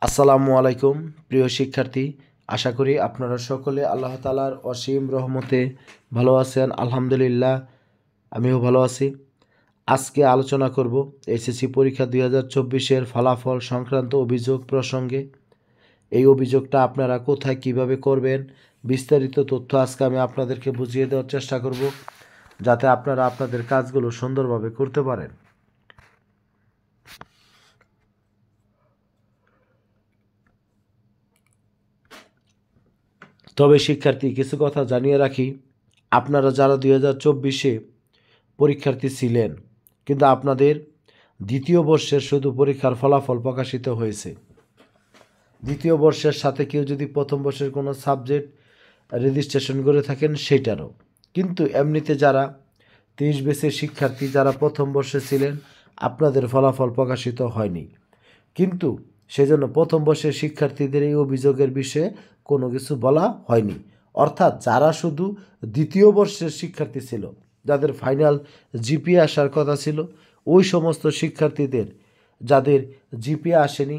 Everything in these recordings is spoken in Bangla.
আসসালামু আলাইকুম প্রিয় শিক্ষার্থী, আশা করি আপনারা সকলে আল্লাহ তাআলার অসীম রহমতে ভালো আছেন। আলহামদুলিল্লাহ, আমিও ভালো আছি। আজকে আলোচনা করব এসএসসি পরীক্ষা 2024-এর ফলাফল সংক্রান্ত অভিযোগ প্রসঙ্গে। এই অভিযোগটা আপনারা কোথায় কিভাবে করবেন, বিস্তারিত তথ্য আজকে আমি আপনাদেরকে বুঝিয়ে দেওয়ার চেষ্টা করব, যাতে আপনারা আপনাদের কাজগুলো সুন্দরভাবে করতে পারেন। তবে শিক্ষার্থী, কিছু কথা জানিয়ে রাখি। আপনারা যারা 2024-এ পরীক্ষার্থী ছিলেন, কিন্তু আপনাদের দ্বিতীয় বর্ষের শুধু পরীক্ষার ফলাফল প্রকাশিত হয়েছে, দ্বিতীয় বর্ষের সাথে কেউ যদি প্রথম বর্ষের কোনো সাবজেক্ট রেজিস্ট্রেশন করে থাকেন সেটারও, কিন্তু এমনিতে যারা 23 ব্যাচের শিক্ষার্থী যারা প্রথম বর্ষে ছিলেন, আপনাদের ফলাফল প্রকাশিত হয়নি। কিন্তু সেজন্য প্রথম বর্ষের শিক্ষার্থীদের এই অভিযোগের বিষয়ে কোনো কিছু বলা হয়নি। অর্থাৎ যারা শুধু দ্বিতীয় বর্ষের শিক্ষার্থী ছিল, যাদের ফাইনাল জিপিএ আসার কথা ছিল, ওই সমস্ত শিক্ষার্থীদের যাদের জিপিএ আসেনি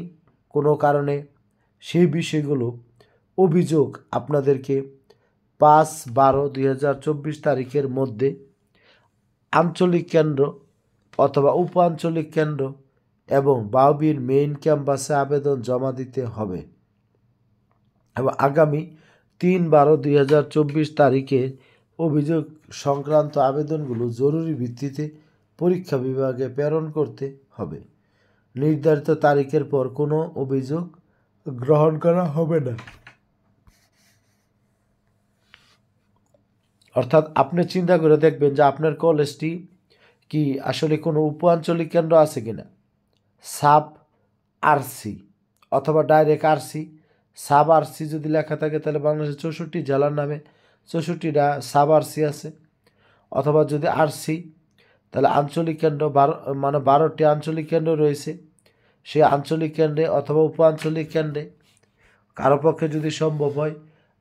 কোনো কারণে, সেই বিষয়গুলো অভিযোগ আপনাদেরকে 5/12/2024 তারিখের মধ্যে আঞ্চলিক কেন্দ্র অথবা উপ আঞ্চলিক কেন্দ্র এবং বাউবির মেইন ক্যাম্পাসে আবেদন জমা দিতে হবে এবং আগামী 3/12/2024 তারিখে অভিযোগ সংক্রান্ত আবেদনগুলো জরুরি ভিত্তিতে পরীক্ষা বিভাগে প্রেরণ করতে হবে। নির্ধারিত তারিখের পর কোনো অভিযোগ গ্রহণ করা হবে না। অর্থাৎ আপনি চিন্তা করে দেখবেন যে আপনার কলেজটি কি আসলে কোনো উপ আঞ্চলিক কেন্দ্র আছে কিনা, সাব আরসি অথবা ডাইরেক্ট আরসি। সাব আরসি যদি লেখা থাকে তাহলে বাংলাদেশের 64 জেলার নামে 64টা সাব আরসি আছে, অথবা যদি আরসি তাহলে আঞ্চলিক কেন্দ্র 12টি আঞ্চলিক কেন্দ্র রয়েছে। সেই আঞ্চলিক কেন্দ্রে অথবা উপ আঞ্চলিক কেন্দ্রে কারো পক্ষে যদি সম্ভব হয়,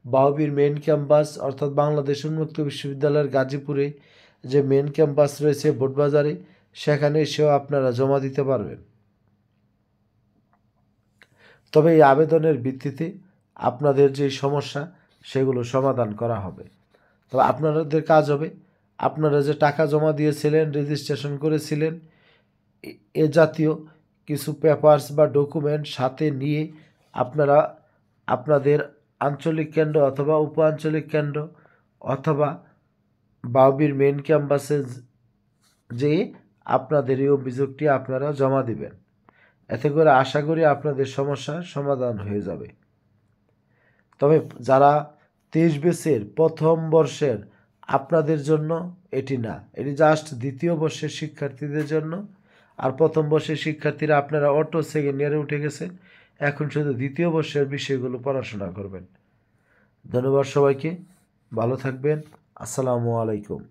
বাউবির মেইন ক্যাম্পাস অর্থাৎ বাংলাদেশ উন্মুক্ত বিশ্ববিদ্যালয়ের গাজীপুরে যে মেইন ক্যাম্পাস রয়েছে বোটবাজারে, সেখানে এসেও আপনারা জমা দিতে পারবেন। তবে এই আবেদনের ভিত্তিতে আপনাদের যে সমস্যা সেগুলো সমাধান করা হবে। তবে আপনাদের কাজ হবে, আপনারা যে টাকা জমা দিয়েছিলেন, রেজিস্ট্রেশন করেছিলেন, এ জাতীয় কিছু পেপারস বা ডকুমেন্ট সাথে নিয়ে আপনারা আপনাদের আঞ্চলিক কেন্দ্র অথবা উপ আঞ্চলিক কেন্দ্র অথবা বাউবির মেইন ক্যাম্পাসে যেয়ে আপনাদের এই অভিযোগটি আপনারা জমা দিবেন। এতে করে আশা করি আপনাদের সমস্যার সমাধান হয়ে যাবে। তবে যারা 23 ব্যাচের প্রথম বর্ষের, আপনাদের জন্য এটি না, এটি জাস্ট দ্বিতীয় বর্ষের শিক্ষার্থীদের জন্য। আর প্রথম বর্ষের শিক্ষার্থীরা আপনারা অটো সেকেন্ড ইয়ারে উঠে গেছেন, এখন শুধু দ্বিতীয় বর্ষের বিষয়গুলো পড়াশোনা করবেন। ধন্যবাদ সবাইকে, ভালো থাকবেন। আসসালামু আলাইকুম।